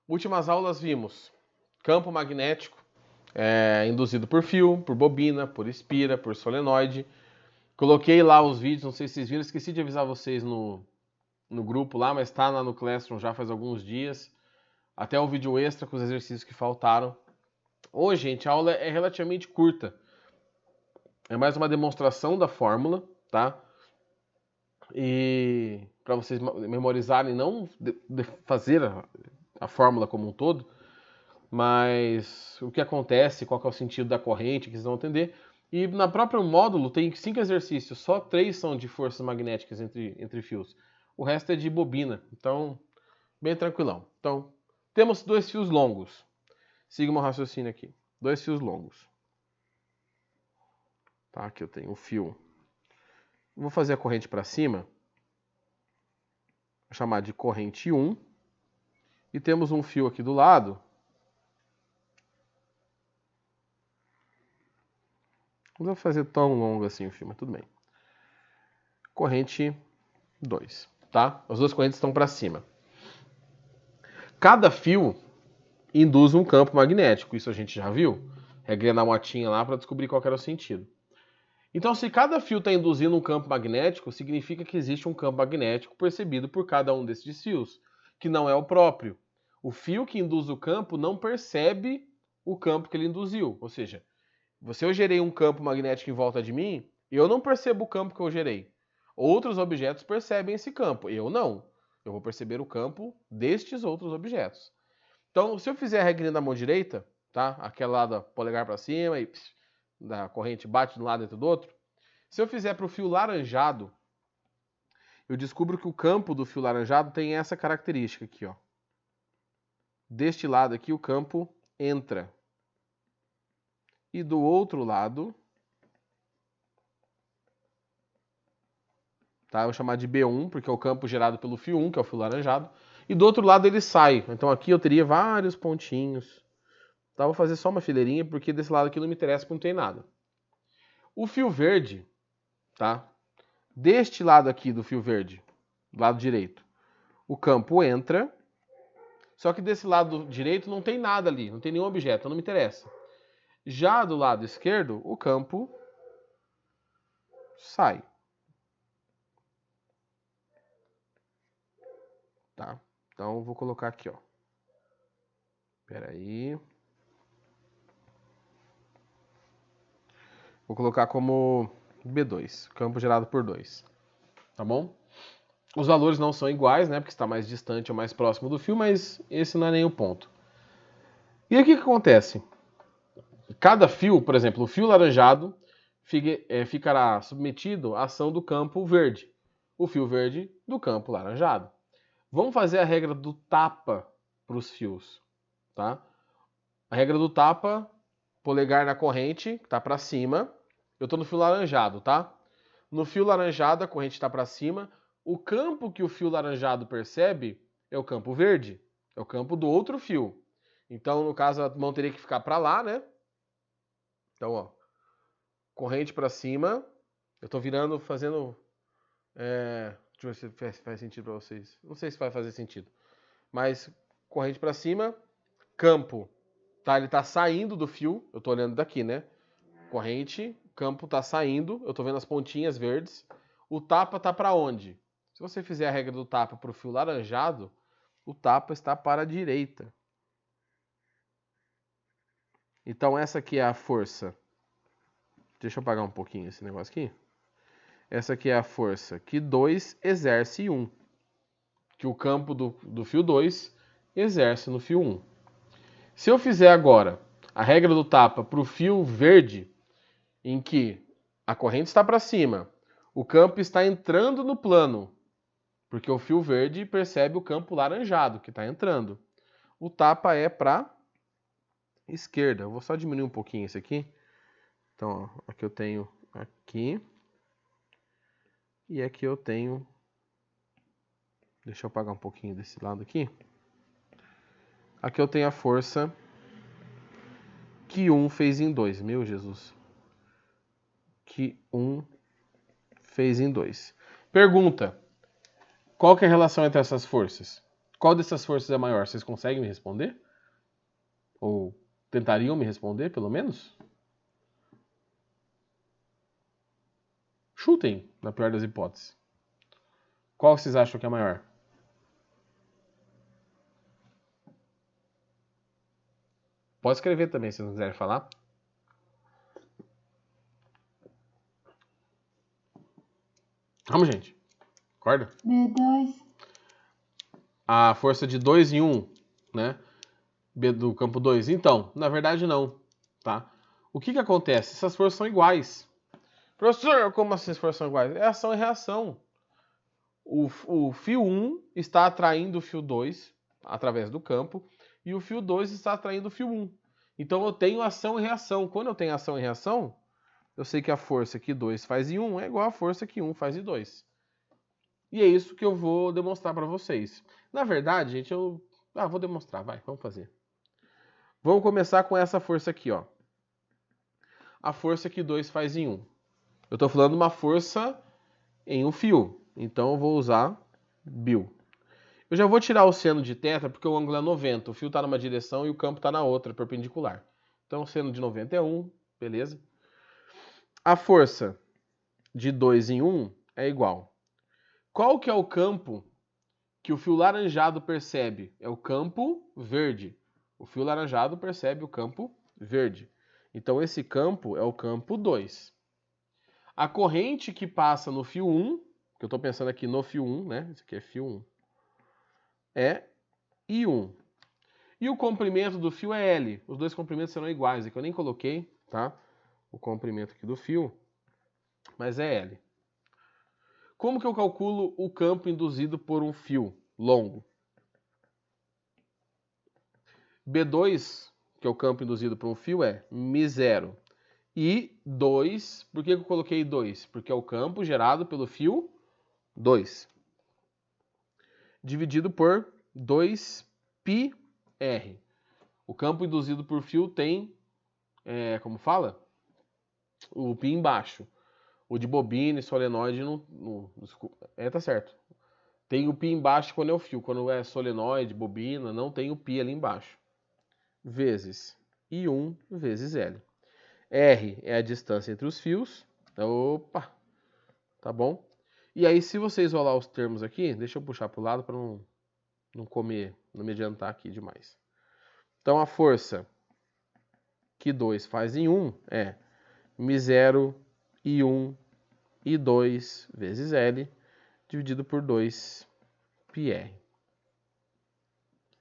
Últimas aulas vimos campo magnético induzido por fio, por bobina, por espira, por solenoide. Coloquei lá os vídeos, não sei se vocês viram, esqueci de avisar vocês no grupo lá, mas tá lá no Classroom já faz alguns dias. Até um vídeo extra com os exercícios que faltaram. Hoje, gente, a aula é relativamente curta. É mais uma demonstração da fórmula, tá? E para vocês memorizarem, não fazer a fórmula como um todo, mas o que acontece, qual que é o sentido da corrente, que vocês vão entender. E na próprio módulo tem 5 exercícios, só 3 são de forças magnéticas entre fios. O resto é de bobina, então bem tranquilão. Então, temos 2 fios longos. Siga o meu raciocínio aqui. 2 fios longos. Tá, aqui eu tenho um fio. Vou fazer a corrente para cima. Vou chamar de corrente 1. E temos um fio aqui do lado. Não vou fazer tão longo assim o fio, mas tudo bem. Corrente 2, tá? As duas correntes estão para cima. Cada fio induz um campo magnético, isso a gente já viu. Regrei na motinha lá para descobrir qual era o sentido. Então, se cada fio está induzindo um campo magnético, significa que existe um campo magnético percebido por cada um desses fios, que não é o próprio. O fio que induz o campo não percebe o campo que ele induziu. Ou seja, se eu gerei um campo magnético em volta de mim, eu não percebo o campo que eu gerei. Outros objetos percebem esse campo, eu não. Eu vou perceber o campo destes outros objetos. Então, se eu fizer a regrinha da mão direita, tá? Aquela lá da polegar para cima e da corrente bate de um lado dentro do outro. Se eu fizer para o fio laranjado, eu descubro que o campo do fio laranjado tem essa característica aqui, ó. Deste lado aqui o campo entra. E do outro lado, tá? Eu vou chamar de B1, porque é o campo gerado pelo fio 1, que é o fio laranjado. E do outro lado ele sai. Então aqui eu teria vários pontinhos. Tá? Vou fazer só uma fileirinha, porque desse lado aqui não me interessa, porque não tem nada. O fio verde, tá? Deste lado aqui do fio verde, do lado direito, o campo entra. Só que desse lado direito não tem nada ali, não tem nenhum objeto, então não me interessa. Já do lado esquerdo, o campo sai. Tá? Então vou colocar aqui, ó. Espera aí. Vou colocar como B2, campo gerado por 2. Tá bom? Os valores não são iguais, né? Porque está mais distante ou mais próximo do fio, mas esse não é nem o ponto. E aí o que acontece? Cada fio, por exemplo, o fio laranjado ficará submetido à ação do campo verde. O fio verde do campo laranjado. Vamos fazer a regra do tapa para os fios, tá? A regra do tapa, polegar na corrente, que está para cima. Eu estou no fio laranjado, tá? No fio laranjado, a corrente está para cima. O campo que o fio laranjado percebe é o campo verde. É o campo do outro fio. Então, no caso, a mão teria que ficar para lá, né? Então, ó. Corrente para cima. Eu estou virando, fazendo... deixa eu ver se faz sentido para vocês. Não sei se vai fazer sentido. Mas corrente para cima. Campo. Tá, ele está saindo do fio. Eu estou olhando daqui, né? Corrente. Campo está saindo. Eu estou vendo as pontinhas verdes. O tapa está para onde? Se você fizer a regra do tapa para o fio laranjado, o tapa está para a direita. Então essa aqui é a força. Deixa eu apagar um pouquinho esse negócio aqui. Essa aqui é a força que 2 exerce em 1. Que o campo do fio 2 exerce no fio 1. Se eu fizer agora a regra do tapa para o fio verde, em que a corrente está para cima, o campo está entrando no plano, porque o fio verde percebe o campo laranjado que está entrando. O tapa é para esquerda. Eu vou só diminuir um pouquinho esse aqui. Então, ó, aqui eu tenho aqui. E aqui eu tenho... Deixa eu apagar um pouquinho desse lado aqui. Aqui eu tenho a força que 1 fez em 2. Meu Jesus. Que 1 fez em 2. Pergunta. Qual que é a relação entre essas forças? Qual dessas forças é maior? Vocês conseguem me responder? Ou tentariam me responder, pelo menos? Chutem, na pior das hipóteses. Qual vocês acham que é maior? Pode escrever também, se não quiserem falar. Vamos, gente. Acorda? B2. A força de 2 em 1, né? B do campo 2. Então, na verdade não, tá? O que acontece? Essas forças são iguais. Professor, como assim as forças são iguais? É ação e reação. O fio 1 está atraindo o fio 2 através do campo e o fio 2 está atraindo o fio 1. Então eu tenho ação e reação. Quando eu tenho ação e reação, eu sei que a força que 2 faz em 1 é igual à força que 1 faz em 2. E é isso que eu vou demonstrar para vocês. Na verdade, gente, eu vou demonstrar, vai, vamos fazer. Vamos começar com essa força aqui, ó. A força que 2 faz em 1. Eu estou falando uma força em um fio, então eu vou usar Bill. Eu já vou tirar o seno de θ porque o ângulo é 90. O fio está numa direção e o campo está na outra, perpendicular. Então o seno de 90 é 1, beleza? A força de 2 em 1 é igual. Qual que é o campo que o fio laranjado percebe? É o campo verde. O fio laranjado percebe o campo verde. Então esse campo é o campo 2. A corrente que passa no fio 1, que eu estou pensando aqui no fio 1, né? Esse aqui é fio 1. É I1. E o comprimento do fio é L. Os dois comprimentos serão iguais. Aqui eu nem coloquei, tá? O comprimento aqui do fio, mas é L. Como que eu calculo o campo induzido por um fio longo? B2, que é o campo induzido por um fio, é μ0. E 2, por que eu coloquei 2? Porque é o campo gerado pelo fio 2. Dividido por 2πr. O campo induzido por fio tem, como fala? O π embaixo. O de bobina e solenoide tá certo. Tem o π embaixo quando é o fio. Quando é solenoide, bobina, não tem o π ali embaixo. Vezes I1 vezes L. R é a distância entre os fios. Opa! Tá bom? E aí, se você isolar os termos aqui, deixa eu puxar para o lado para não me adiantar aqui demais. Então, a força que 2 faz em 1 é μ0 I1 I2 vezes L dividido por 2πr.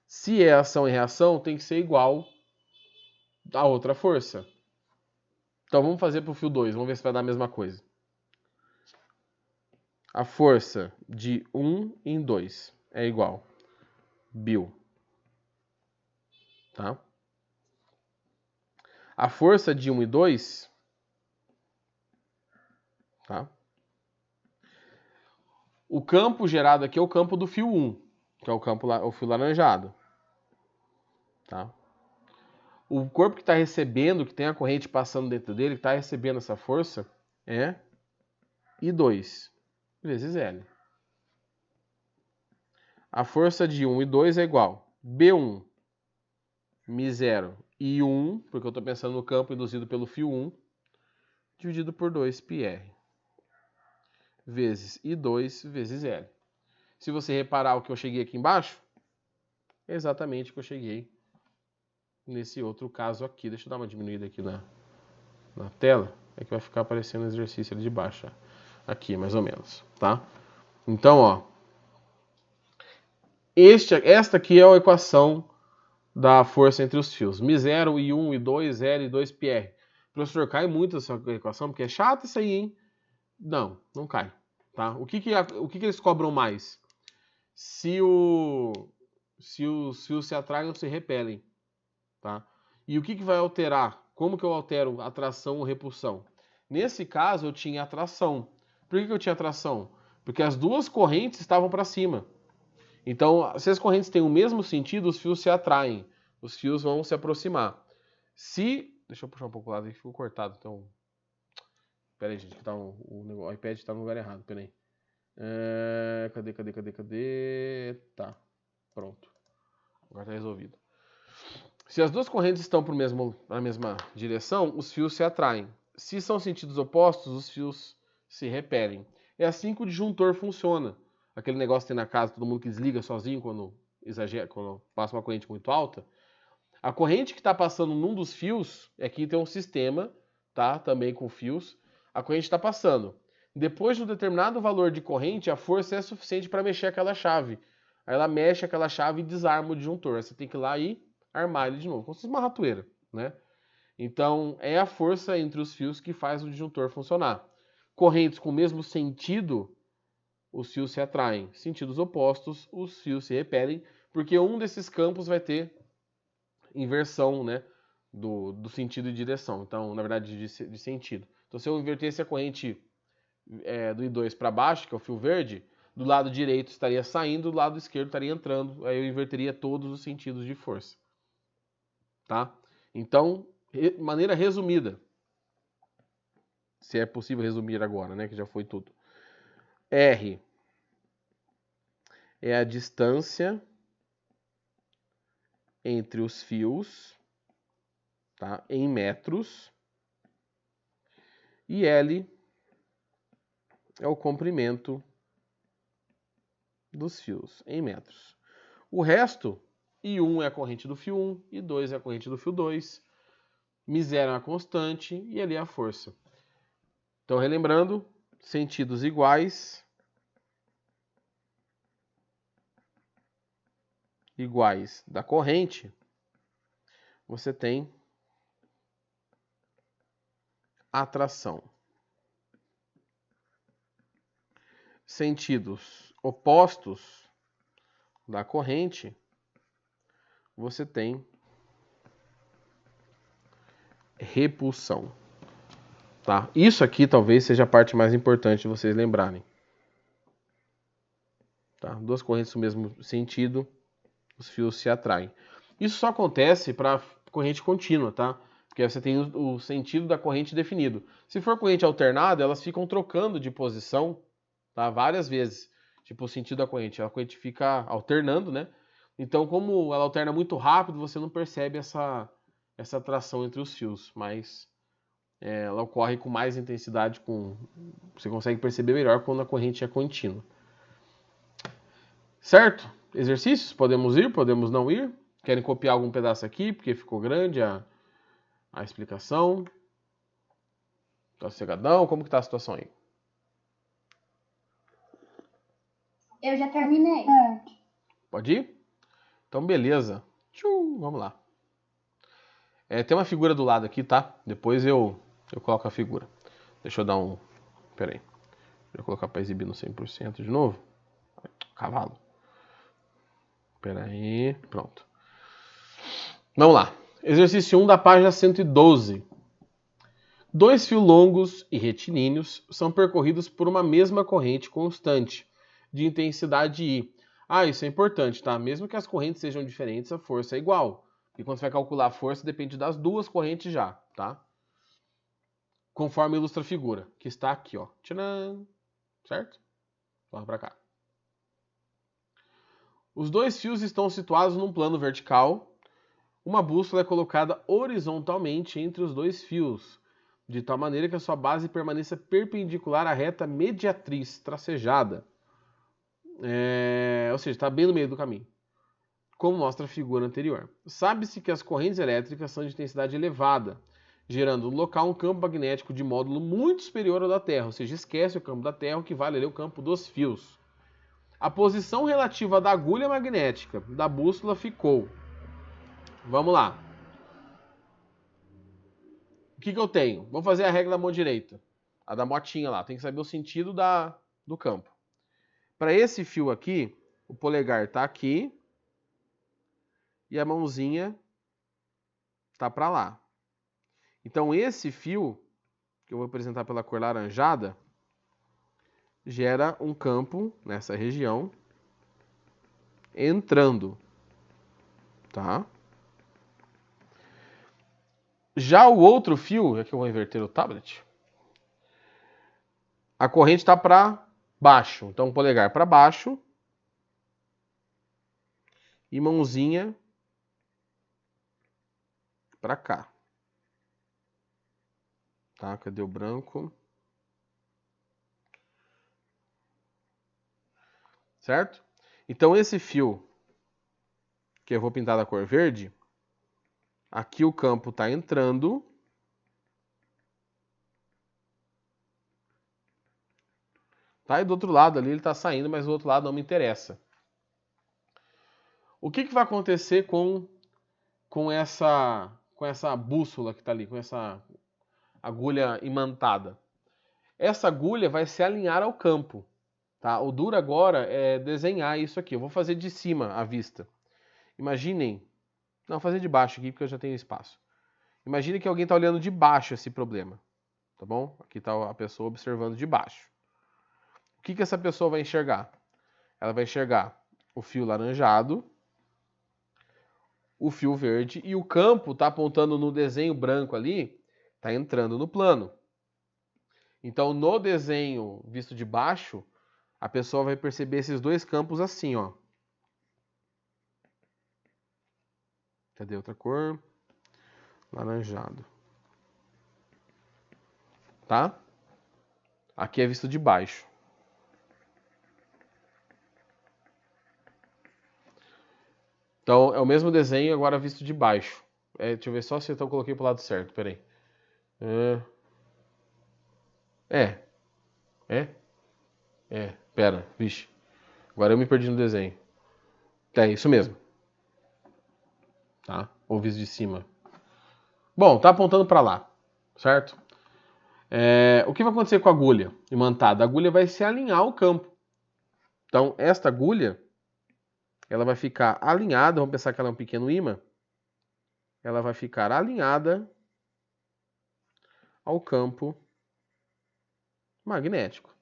Se é ação e reação, tem que ser igual à outra força. Então vamos fazer para o fio 2, vamos ver se vai dar a mesma coisa. A força de 1 em 2 é igual Bill. Tá? A força de 1 e 2, tá? O campo gerado aqui é o campo do fio 1, que é o fio laranjado. Tá? O corpo que está recebendo, que tem a corrente passando dentro dele, que está recebendo essa força, é I2 vezes L. A força de 1 e 2 é igual B1 μ0 I1, porque eu estou pensando no campo induzido pelo fio 1, dividido por 2πr, vezes I2 vezes L. Se você reparar o que eu cheguei aqui embaixo, é exatamente o que eu cheguei nesse outro caso aqui. Deixa eu dar uma diminuída aqui na tela, é que vai ficar aparecendo o exercício ali de baixo. Aqui, mais ou menos, tá? Então, ó, esta aqui é a equação da força entre os fios. μ0, I1, I2, L e 2πr. Professor, cai muito essa equação, porque é chato isso aí, hein? Não, não cai. Tá? O que eles cobram mais? Se os fios se atraem ou se repelem. Tá? E o que vai alterar? Como que eu altero atração ou repulsão? Nesse caso, eu tinha atração. Por que eu tinha atração? Porque as duas correntes estavam para cima. Então, se as correntes têm o mesmo sentido, os fios se atraem. Os fios vão se aproximar. Deixa eu puxar um pouco o lado aqui, ficou cortado. Então, pera aí, gente, o iPad está no lugar errado, pera aí. Cadê? Tá. Pronto. Agora está resolvido. Se as duas correntes estão na mesma direção, os fios se atraem. Se são sentidos opostos, os fios se repelem. É assim que o disjuntor funciona. Aquele negócio que tem na casa, todo mundo que desliga sozinho quando passa uma corrente muito alta. A corrente que está passando num dos fios, aqui tem um sistema, tá? Também com fios. A corrente está passando. Depois de um determinado valor de corrente, a força é suficiente para mexer aquela chave. Aí ela mexe aquela chave e desarma o disjuntor. Aí você tem que ir lá e armar ele de novo, como se fosse uma ratoeira, né? Então, é a força entre os fios que faz o disjuntor funcionar. Correntes com o mesmo sentido, os fios se atraem. Sentidos opostos, os fios se repelem, porque um desses campos vai ter inversão, né, do sentido e direção. Então, na verdade, de sentido. Então, se eu invertesse a corrente do I2 para baixo, que é o fio verde, do lado direito estaria saindo, do lado esquerdo estaria entrando. Aí eu inverteria todos os sentidos de força. Tá? Então, maneira resumida, se é possível resumir agora, né, que já foi tudo. R é a distância entre os fios, tá, em metros, e L é o comprimento dos fios em metros. O resto, I1 é a corrente do fio 1, I2 é a corrente do fio 2, μ0 é a constante e ali é a força. Então, relembrando, sentidos iguais da corrente, você tem atração. Sentidos opostos da corrente, você tem repulsão. Tá? Isso aqui talvez seja a parte mais importante de vocês lembrarem. Tá? Duas correntes no mesmo sentido, os fios se atraem. Isso só acontece para corrente contínua, tá? Porque você tem o sentido da corrente definido. Se for corrente alternada, elas ficam trocando de posição, tá? Várias vezes. Tipo, o sentido da corrente. A corrente fica alternando, né? Então, como ela alterna muito rápido, você não percebe essa atração entre os fios. Mas ela ocorre com mais intensidade, você consegue perceber melhor quando a corrente é contínua. Certo? Exercícios? Podemos ir, podemos não ir. Querem copiar algum pedaço aqui, porque ficou grande a explicação? Tá sossegadão? Como que tá a situação aí? Eu já terminei. Pode ir? Então, beleza. Vamos lá. Tem uma figura do lado aqui, tá? Depois eu coloco a figura. Deixa eu dar um... Pera aí. Deixa eu colocar para exibir no 100% de novo. Cavalo. Pera aí. Pronto. Vamos lá. Exercício 1 da página 112. Dois fios longos e retilíneos são percorridos por uma mesma corrente constante, de intensidade I. Isso é importante, tá? Mesmo que as correntes sejam diferentes, a força é igual. E quando você vai calcular a força, depende das duas correntes já, tá? Conforme ilustra a figura, que está aqui, ó. Tcharam! Certo? Vamos para cá. Os dois fios estão situados num plano vertical. Uma bússola é colocada horizontalmente entre os dois fios, de tal maneira que a sua base permaneça perpendicular à reta mediatriz tracejada. Ou seja, está bem no meio do caminho, como mostra a figura anterior. Sabe-se que as correntes elétricas são de intensidade elevada, gerando no local um campo magnético de módulo muito superior ao da Terra, ou seja, esquece o campo da Terra, o que vale ali é o campo dos fios. A posição relativa da agulha magnética da bússola ficou. Vamos lá. O que eu tenho? Vamos fazer a regra da mão direita. A da motinha lá. Tem que saber o sentido do campo. Para esse fio aqui, o polegar está aqui e a mãozinha está para lá. Então esse fio, que eu vou apresentar pela cor laranjada, gera um campo nessa região entrando. Tá? Já o outro fio, aqui eu vou inverter o tablet, a corrente está para baixo. Então, o polegar para baixo e mãozinha para cá. Tá? Cadê o branco? Certo? Então esse fio que eu vou pintar da cor verde, aqui o campo está entrando. Tá? E do outro lado ali ele está saindo, mas do outro lado não me interessa. O que vai acontecer com essa bússola que está ali, com essa agulha imantada? Essa agulha vai se alinhar ao campo. Tá? O duro agora é desenhar isso aqui. Eu vou fazer de cima à vista. Imaginem. Não, vou fazer de baixo aqui porque eu já tenho espaço. Imagine que alguém está olhando de baixo esse problema. Tá bom? Aqui está a pessoa observando de baixo. O que essa pessoa vai enxergar? Ela vai enxergar o fio laranjado, o fio verde e o campo está apontando no desenho branco ali, está entrando no plano. Então, no desenho visto de baixo, a pessoa vai perceber esses dois campos assim, ó. Cadê outra cor? Laranjado. Tá? Aqui é visto de baixo. Então, é o mesmo desenho, agora visto de baixo. Deixa eu ver só se eu coloquei pro lado certo, peraí. Pera, vixe. Agora eu me perdi no desenho. É isso mesmo. Tá? Ou visto de cima. Bom, tá apontando para lá, certo? O que vai acontecer com a agulha imantada? A agulha vai se alinhar ao campo. Então, esta agulha, ela vai ficar alinhada, vamos pensar que ela é um pequeno ímã. Ela vai ficar alinhada ao campo magnético.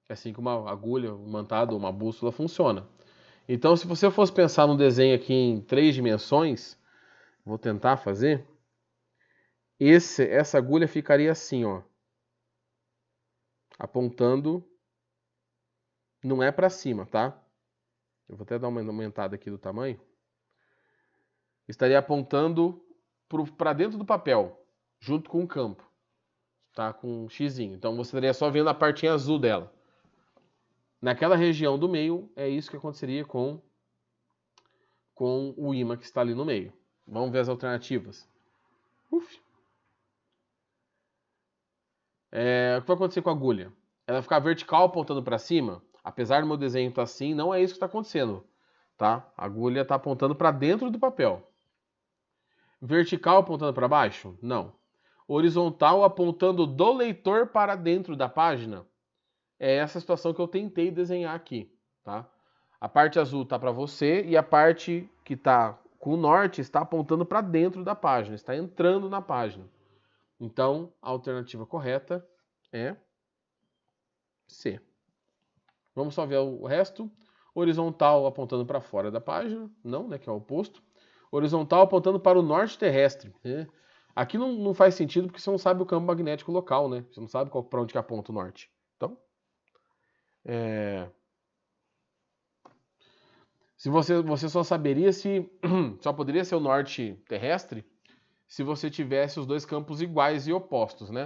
É assim que uma agulha imantada ou uma bússola funciona. Então, se você fosse pensar no desenho aqui em 3 dimensões, vou tentar fazer. Essa agulha ficaria assim, ó. Apontando, não é para cima, tá? Eu vou até dar uma aumentada aqui do tamanho. Estaria apontando para dentro do papel, junto com o campo, tá? Com um xizinho. Então você estaria só vendo a partinha azul dela. Naquela região do meio, é isso que aconteceria com o ímã que está ali no meio. Vamos ver as alternativas. O que vai acontecer com a agulha? Ela vai ficar vertical apontando para cima. Apesar do meu desenho estar assim, não é isso que está acontecendo. Tá? A agulha está apontando para dentro do papel. Vertical apontando para baixo? Não. Horizontal apontando do leitor para dentro da página? É essa situação que eu tentei desenhar aqui. Tá? A parte azul está para você e a parte que está com o norte está apontando para dentro da página, está entrando na página. Então, a alternativa correta é C. Vamos só ver o resto. Horizontal apontando para fora da página, não, né, que é o oposto. Horizontal apontando para o norte terrestre. Né? Aqui não faz sentido porque você não sabe o campo magnético local, né? Você não sabe para onde que aponta o norte. Então, se você só saberia se só poderia ser o norte terrestre se você tivesse os dois campos iguais e opostos, né?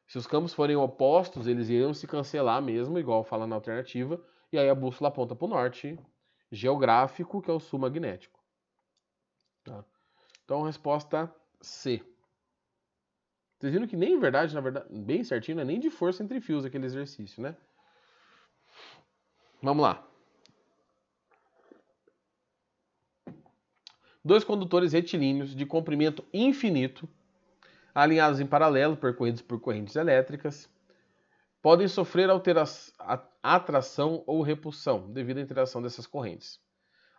Se os campos forem opostos, eles iriam se cancelar mesmo, igual fala na alternativa, e aí a bússola aponta para o norte geográfico, que é o sul magnético. Tá? Então, resposta C. Vocês viram que nem, na verdade, bem certinho, não é nem de força entre fios aquele exercício, né? Vamos lá. Dois condutores retilíneos de comprimento infinito, alinhados em paralelo, percorridos por correntes elétricas, podem sofrer atração ou repulsão devido à interação dessas correntes.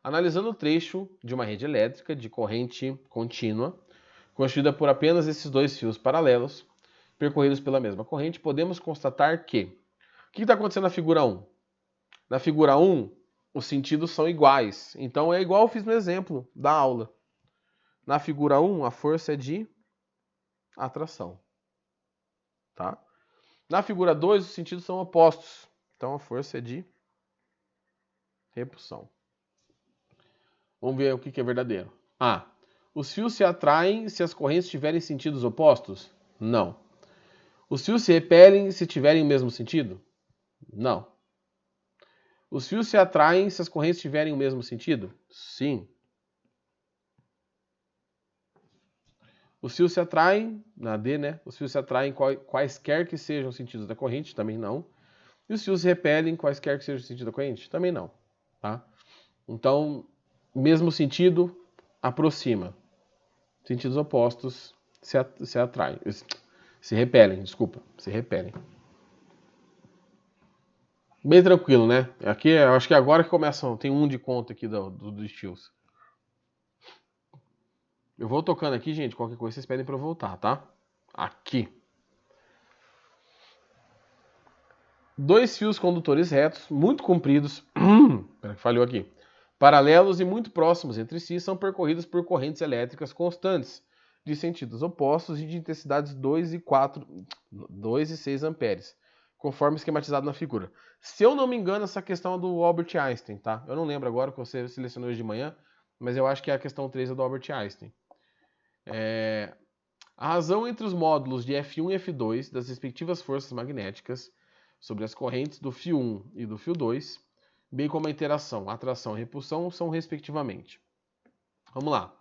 Analisando o trecho de uma rede elétrica de corrente contínua, constituída por apenas esses dois fios paralelos, percorridos pela mesma corrente, podemos constatar que... O que está acontecendo na figura 1? Na figura 1, os sentidos são iguais. Então é igual eu fiz no exemplo da aula. Na figura 1, a força é de atração. Tá? Na figura 2, os sentidos são opostos. Então a força é de repulsão. Vamos ver o que é verdadeiro. A. Os fios se atraem se as correntes tiverem sentidos opostos? Não. Os fios se repelem se tiverem o mesmo sentido? Não. Os fios se atraem se as correntes tiverem o mesmo sentido? Sim. Os fios se atraem, na D, né? Os fios se atraem quaisquer que sejam os sentidos da corrente? Também não. E os fios se repelem quaisquer que sejam os sentidos da corrente? Também não. Tá? Então, mesmo sentido, aproxima. Sentidos opostos se atraem. Se repelem, desculpa. Se repelem. Bem tranquilo, né? Aqui, eu acho que agora que começam, tem um de conta aqui dos estilos. Eu vou tocando aqui, gente, qualquer coisa vocês pedem pra eu voltar, tá? Aqui. Dois fios condutores retos, muito compridos, peraí, falhou aqui, paralelos e muito próximos entre si, são percorridos por correntes elétricas constantes, de sentidos opostos e de intensidades 2 e 6 amperes, conforme esquematizado na figura. Se eu não me engano, essa questão é do Albert Einstein, tá? Eu não lembro agora, que você selecionou hoje de manhã, mas eu acho que a questão 3 é do Albert Einstein. A razão entre os módulos de F1 e F2 das respectivas forças magnéticas sobre as correntes do fio 1 e do fio 2, bem como a interação, atração e repulsão, são respectivamente. Vamos lá.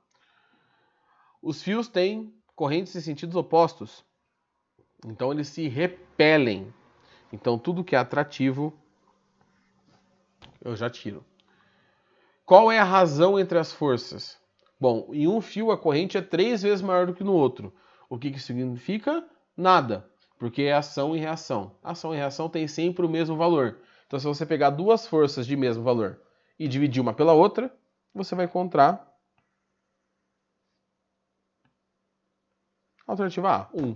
Os fios têm correntes em sentidos opostos, então eles se repelem. Então tudo que é atrativo, eu já tiro. Qual é a razão entre as forças? Bom, em um fio a corrente é 3 vezes maior do que no outro. O que significa? Nada, porque é ação e reação. Ação e reação têm sempre o mesmo valor. Então, se você pegar duas forças de mesmo valor e dividir uma pela outra, você vai encontrar a alternativa A, 1.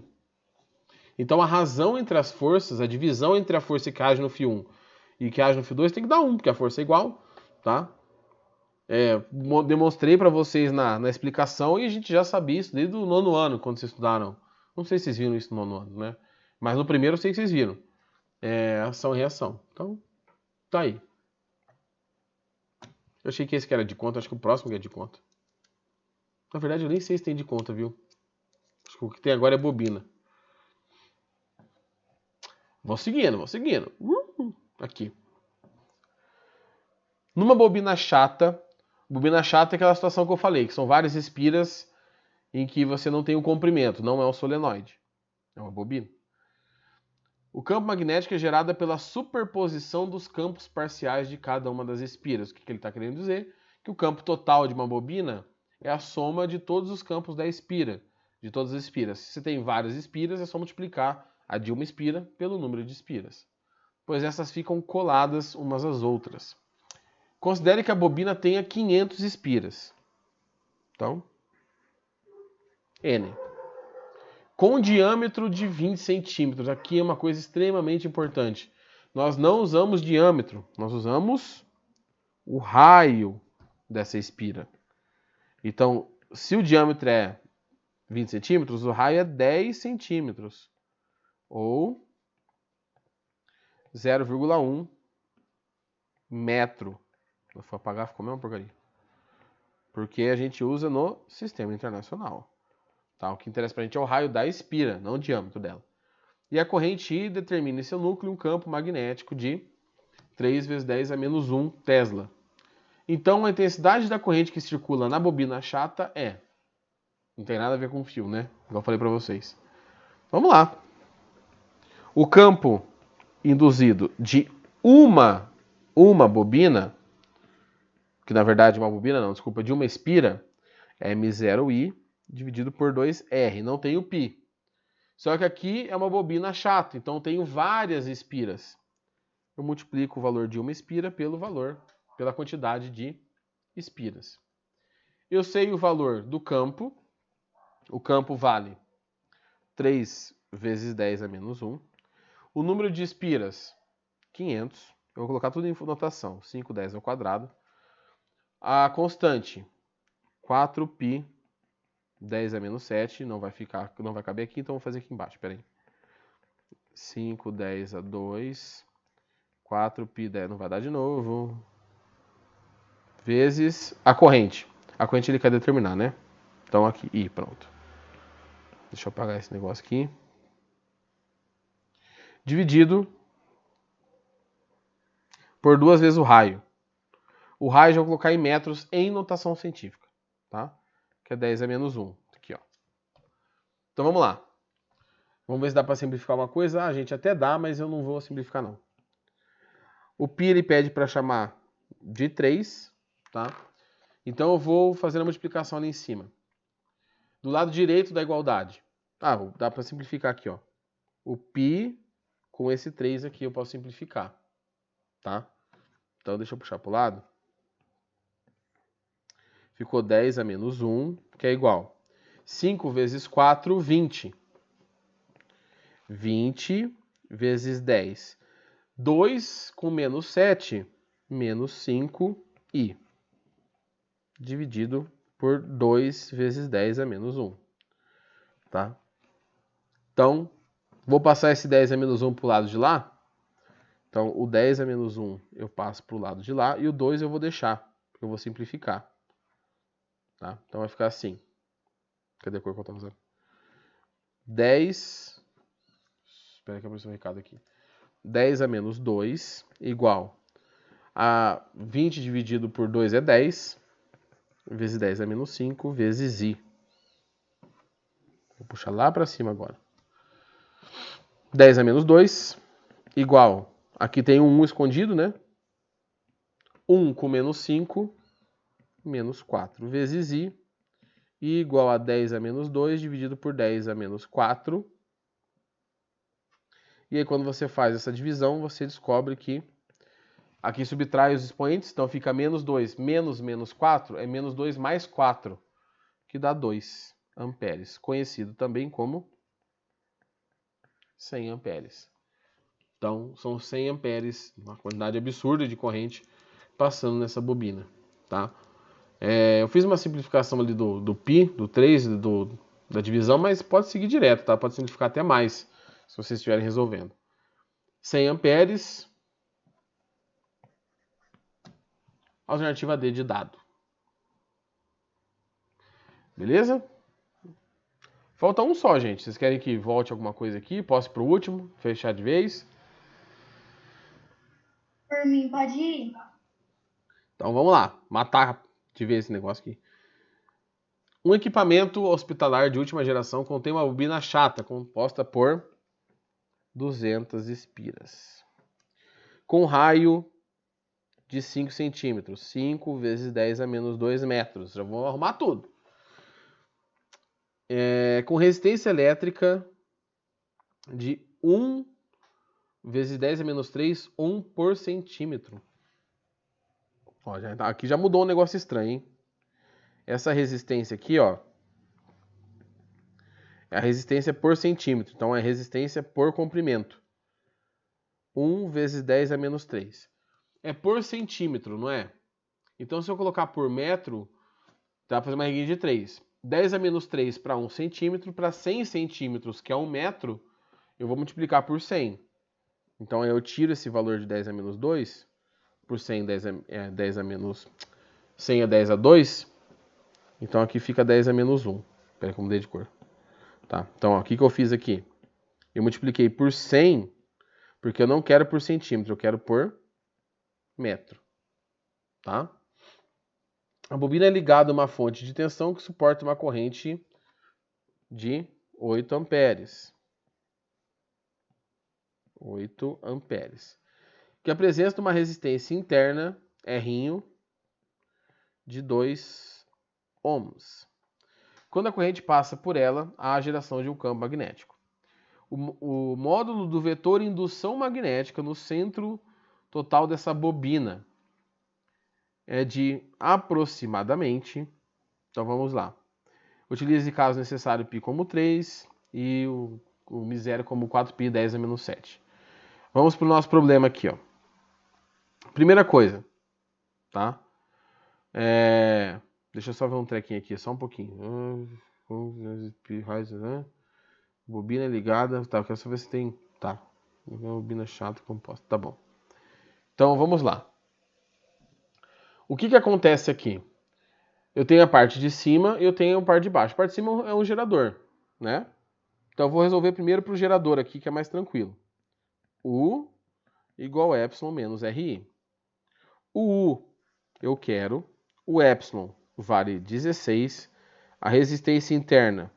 Então, a razão entre as forças, a divisão entre a força que age no fio 1 e que age no fio 2 tem que dar 1, porque a força é igual, tá? Demonstrei para vocês na explicação e a gente já sabia isso desde o 9º ano, quando vocês estudaram. Não sei se vocês viram isso no 9º ano, né? Mas no primeiro eu sei que vocês viram. Ação e reação. Então, tá aí. Eu achei que esse que era de conta, acho que o próximo que é de conta. Na verdade, eu nem sei se tem de conta, viu? Acho que o que tem agora é bobina. Vou seguindo. Aqui. Numa bobina chata é aquela situação que eu falei, que são várias espiras em que você não tem um comprimento, não é um solenoide, é uma bobina. O campo magnético é gerado pela superposição dos campos parciais de cada uma das espiras. O que ele está querendo dizer? Que o campo total de uma bobina é a soma de todos os campos da espira, de todas as espiras. Se você tem várias espiras, é só multiplicar a de uma espira pelo número de espiras, pois essas ficam coladas umas às outras. Considere que a bobina tenha 500 espiras. Então, N. Com diâmetro de 20 centímetros. Aqui é uma coisa extremamente importante. Nós não usamos diâmetro, nós usamos o raio dessa espira. Então, se o diâmetro é 20 centímetros, o raio é 10 centímetros. Ou 0,1 metro. Se eu for apagar, ficou a mesma porcaria. Porque a gente usa no sistema internacional. Tá? O que interessa pra gente é o raio da espira, não o diâmetro dela. E a corrente I determina em seu núcleo um campo magnético de 3 vezes 10 a menos 1 Tesla. Então, a intensidade da corrente que circula na bobina chata é... Não tem nada a ver com fio, né? Igual eu falei pra vocês. Vamos lá. O campo induzido de uma bobina, que na verdade uma bobina não, desculpa, de uma espira, é M0I dividido por 2R. Não tem o π. Só que aqui é uma bobina chata, então eu tenho várias espiras. Eu multiplico o valor de uma espira pela quantidade de espiras. Eu sei o valor do campo. O campo vale 3 vezes 10 a menos 1. O número de espiras, 500. Eu vou colocar tudo em notação. 5, 10 ao quadrado. A constante, 4π 10 a menos 7. Não vai caber aqui, então vou fazer aqui embaixo. Espera aí. 5, 10 a 2. 4π 10 não vai dar de novo. vezes a corrente. A corrente ele quer determinar, né? Então aqui, I, pronto. Deixa eu apagar esse negócio aqui. Dividido por 2 vezes o raio. O raio já vou colocar em metros em notação científica, tá? Que é 10 a menos 1. Aqui, ó. Então vamos lá. Vamos ver se dá para simplificar uma coisa. Ah, gente, até dá, mas eu não vou simplificar não. O π ele pede para chamar de 3, tá? Então eu vou fazer a multiplicação ali em cima. Do lado direito da igualdade. Ah, dá para simplificar aqui, ó. O π com esse 3 aqui eu posso simplificar, tá? Então deixa eu puxar para o lado. Ficou 10 a menos 1, que é igual. 5 vezes 4, 20. 20 vezes 10. 2 com menos 7, menos 5i. Dividido por 2 vezes 10 a menos 1. Tá? Então, vou passar esse 10 a menos 1 para o lado de lá. Então, o 10 a menos 1 eu passo para o lado de lá. E o 2 eu vou deixar, porque eu vou simplificar. Tá? Então, vai ficar assim. Cadê a cor que eu estou usando? 10... Espera que eu apareceu um recado aqui. 10 a menos 2 igual a 20 dividido por 2 é 10. Vezes 10 é menos 5, vezes i. Vou puxar lá para cima agora. 10 a menos 2, igual. Aqui tem um 1 escondido, né? 1 com menos 5, menos 4, vezes i. I igual a 10 a menos 2, dividido por 10 a menos 4. E aí, quando você faz essa divisão, você descobre que aqui subtrai os expoentes, então fica menos 2 menos menos 4, é menos 2 mais 4, que dá 2 amperes, conhecido também como 100 amperes. Então, são 100 amperes, uma quantidade absurda de corrente passando nessa bobina, tá? Eu fiz uma simplificação ali do π, do 3, da divisão, mas pode seguir direto, tá? Pode simplificar até mais, se vocês estiverem resolvendo. 100 amperes, alternativa D de dado. Beleza? Falta um só, gente. Vocês querem que volte alguma coisa aqui? Posso ir pro último? Fechar de vez? Por mim, pode ir? Então vamos lá. Matar de vez esse negócio aqui. Um equipamento hospitalar de última geração contém uma bobina chata composta por 200 espiras. Com raio de 5 centímetros. 5 vezes 10 a menos 2 metros. Já vou arrumar tudo. Com resistência elétrica de 1 vezes 10 a menos 3, 1 por centímetro. Ó, aqui já mudou um negócio estranho, hein? Essa resistência aqui, ó, é a resistência por centímetro. Então, é resistência por comprimento. 1 vezes 10 a menos 3. É por centímetro, não é? Então, se eu colocar por metro, dá para fazer uma reguinha de 3. 10 a menos 3 para 1 centímetro, para 100 centímetros, que é 1 metro, eu vou multiplicar por 100. Então, eu tiro esse valor de 10 a menos 2, por 100, 10 a menos... 100 é 10 a 2. Então, aqui fica 10 a menos 1. Espera que eu mudei de cor. Tá? Então, ó, o que eu fiz aqui? Eu multipliquei por 100, porque eu não quero por centímetro, eu quero por metro. Tá? A bobina é ligada a uma fonte de tensão que suporta uma corrente de 8 amperes. 8 amperes. Que apresenta uma resistência interna, R, de 2 ohms. Quando a corrente passa por ela, há a geração de um campo magnético. O módulo do vetor indução magnética no centro total dessa bobina é de aproximadamente... Então vamos lá. Utilize, caso necessário, π como 3 e o misério como 4π 10 a menos 7. Vamos para o nosso problema aqui, ó. Primeira coisa, tá? Deixa eu só ver um trequinho aqui, só um pouquinho. Bobina ligada, tá, eu quero só ver se tem, tá, bobina chata composta, tá bom. Então, vamos lá. O que acontece aqui? Eu tenho a parte de cima e eu tenho a parte de baixo. A parte de cima é um gerador, né? Então eu vou resolver primeiro para o gerador aqui, que é mais tranquilo. U igual a epsilon menos RI. O U eu quero, o epsilon vale 16, a resistência interna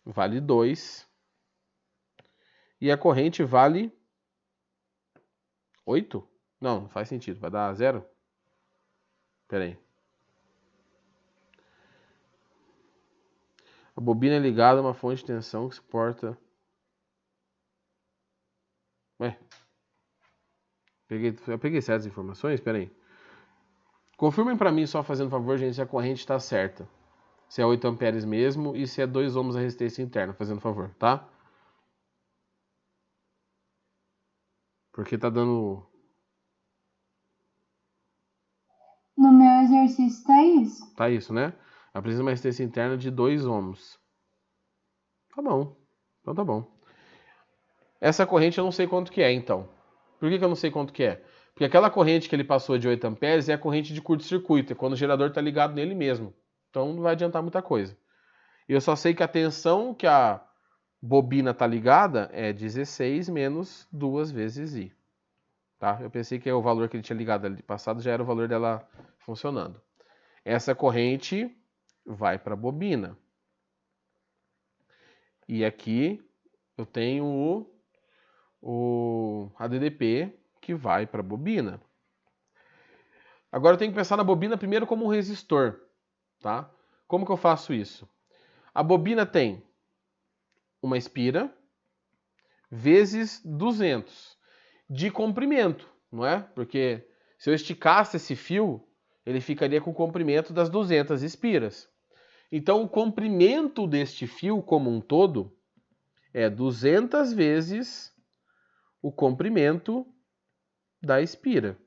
vale 2 e a corrente vale 8? Não faz sentido, vai dar 0? Espera aí. A bobina é ligada a uma fonte de tensão que suporta... Ué? Eu peguei certas informações? Espera aí. Confirmem para mim, só fazendo favor, gente, se a corrente está certa. Se é 8 amperes mesmo e se é 2 ohms a resistência interna, fazendo favor, tá? Porque tá dando... No meu exercício tá isso. Tá isso, né? Apresenta uma resistência interna de 2 ohms. Tá bom. Então tá bom. Essa corrente eu não sei quanto que é, então. Por que eu não sei quanto que é? Porque aquela corrente que ele passou de 8 amperes é a corrente de curto-circuito, é quando o gerador está ligado nele mesmo. Então não vai adiantar muita coisa. E eu só sei que a tensão que a bobina está ligada é 16 menos 2 vezes I. Tá? Eu pensei que o valor que ele tinha ligado ali passado já era o valor dela funcionando. Essa corrente vai para a bobina. E aqui eu tenho o ADDP que vai para a bobina. Agora eu tenho que pensar na bobina primeiro como um resistor, tá? Como que eu faço isso? A bobina tem uma espira vezes 200 de comprimento, não é? Porque se eu esticasse esse fio, ele ficaria com o comprimento das 200 espiras. Então o comprimento deste fio como um todo é 200 vezes o comprimento da espira.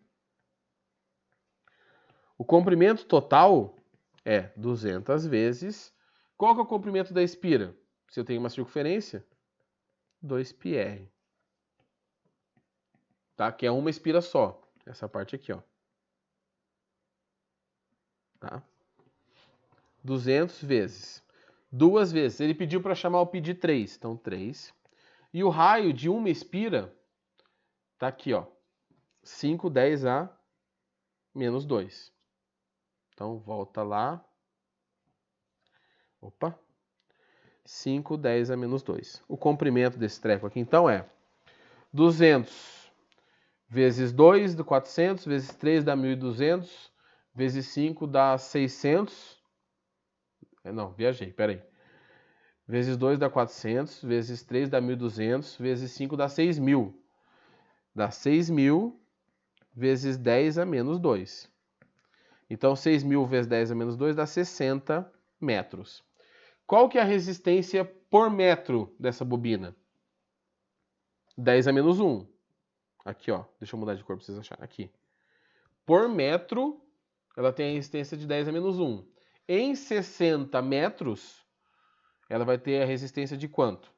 O comprimento total é 200 vezes... Qual que é o comprimento da espira? Se eu tenho uma circunferência, 2πr. Tá? Que é uma espira só. Essa parte aqui, ó. Tá? 200 vezes. Duas vezes. Ele pediu para chamar o π de 3. Então, 3. E o raio de uma espira tá aqui, ó. 5/10 a menos 2. Então, volta lá. Opa. 5/10 a menos 2. O comprimento desse treco aqui, então, é 200 vezes 2 dá 400, vezes 3 dá 1.200, vezes 5 dá 600. Não, viajei, peraí. Vezes 2 dá 400, vezes 3 dá 1.200, vezes 5 dá 6.000. Dá 6.000 vezes 10 a menos 2. Então, 6.000 vezes 10 a menos 2 dá 60 metros. Qual que é a resistência por metro dessa bobina? 10 a menos 1. Aqui, ó. Deixa eu mudar de cor para vocês acharem. Aqui. Por metro, ela tem a resistência de 10 a menos 1. Em 60 metros, ela vai ter a resistência de quanto?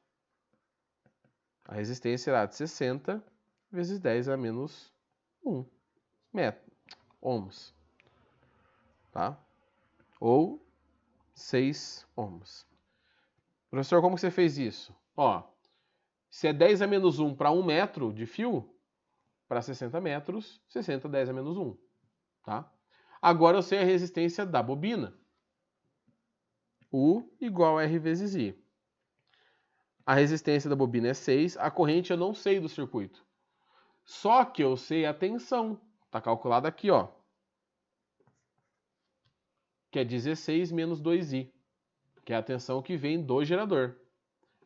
A resistência será de 60 vezes 10 a menos 1 ohms. Tá? Ou 6 ohms. Professor, como você fez isso? Ó, se é 10 a menos 1 para 1 metro de fio, para 60 metros, 60 10 a menos 1. Tá? Agora eu sei a resistência da bobina. U igual a R vezes I. A resistência da bobina é 6, a corrente eu não sei do circuito. Só que eu sei a tensão. Está calculada aqui, ó. Que é 16 menos 2I. Que é a tensão que vem do gerador.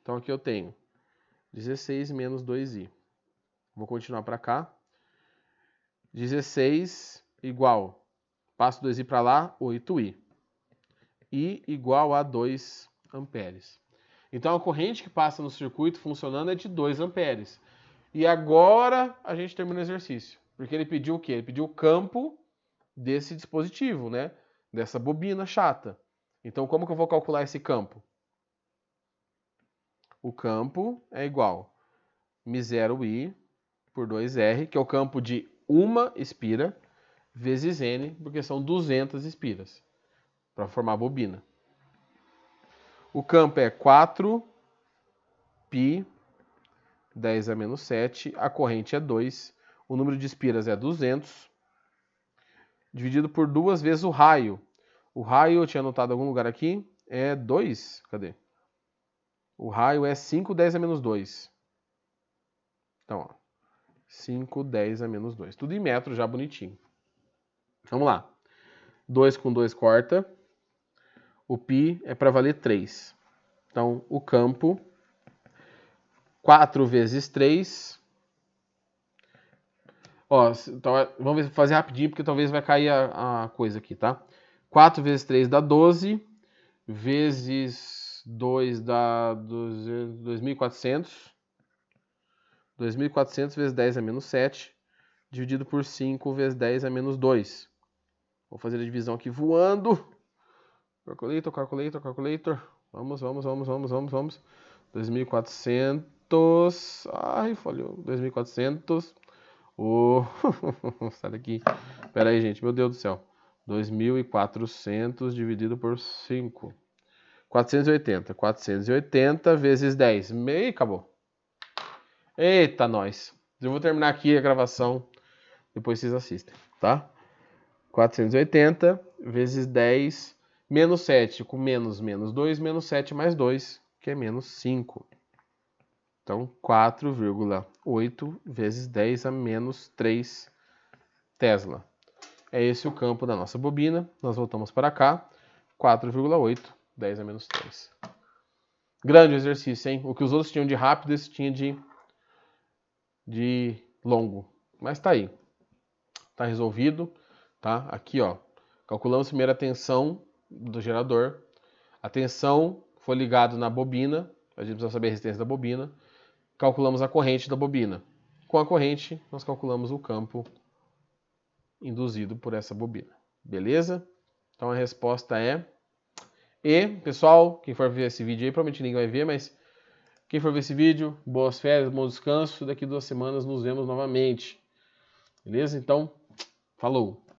Então aqui eu tenho 16 menos 2I. Vou continuar para cá. 16 igual. Passo 2I para lá, 8I. I igual a 2 amperes. Então a corrente que passa no circuito funcionando é de 2 amperes. E agora a gente termina o exercício. Porque ele pediu o quê? Ele pediu o campo desse dispositivo, né? Dessa bobina chata. Então como que eu vou calcular esse campo? O campo é igual μ0i por 2r, que é o campo de uma espira, vezes N, porque são 200 espiras para formar a bobina. O campo é 4π 10 a menos 7, a corrente é 2, o número de espiras é 200, dividido por 2 vezes o raio. O raio, eu tinha anotado em algum lugar aqui, é 2. Cadê? O raio é 5 10 a menos 2. Então, ó, 5 10 a menos 2. Tudo em metros, já bonitinho. Vamos lá. 2 com 2 corta. O π é para valer 3. Então, o campo, 4 vezes 3. Ó, então, vamos fazer rapidinho, porque talvez vai cair a coisa aqui, tá? 4 vezes 3 dá 12, vezes 2 dá 2.400. 2.400 vezes 10 a menos 7, dividido por 5 vezes 10 a menos 2. Vou fazer a divisão aqui voando. Calculator, calculator, calculator. Vamos. 2.400. Ai, falhou. 2.400. Oh, sai daqui. Pera aí, gente. Meu Deus do céu. 2.400 dividido por 5. 480. 480 vezes 10. Meio, acabou. Eita, nós. Eu vou terminar aqui a gravação. Depois vocês assistem, tá? 480 vezes 10 menos 7, com menos 2, menos 7 mais 2, que é menos 5. Então, 4,8 vezes 10 a menos 3 Tesla. É esse o campo da nossa bobina. Nós voltamos para cá. 4,8, 10 a menos 3. Grande exercício, hein? O que os outros tinham de rápido, esse tinha de longo. Mas tá aí. Tá resolvido. Tá? Aqui, ó. Calculamos primeiro a tensão do gerador. A tensão foi ligada na bobina. A gente precisa saber a resistência da bobina. Calculamos a corrente da bobina. Com a corrente, nós calculamos o campo induzido por essa bobina. Beleza? Então a resposta é E. Pessoal, quem for ver esse vídeo aí, provavelmente ninguém vai ver, mas quem for ver esse vídeo, boas férias, bom descanso. Daqui 2 semanas nos vemos novamente. Beleza? Então, falou!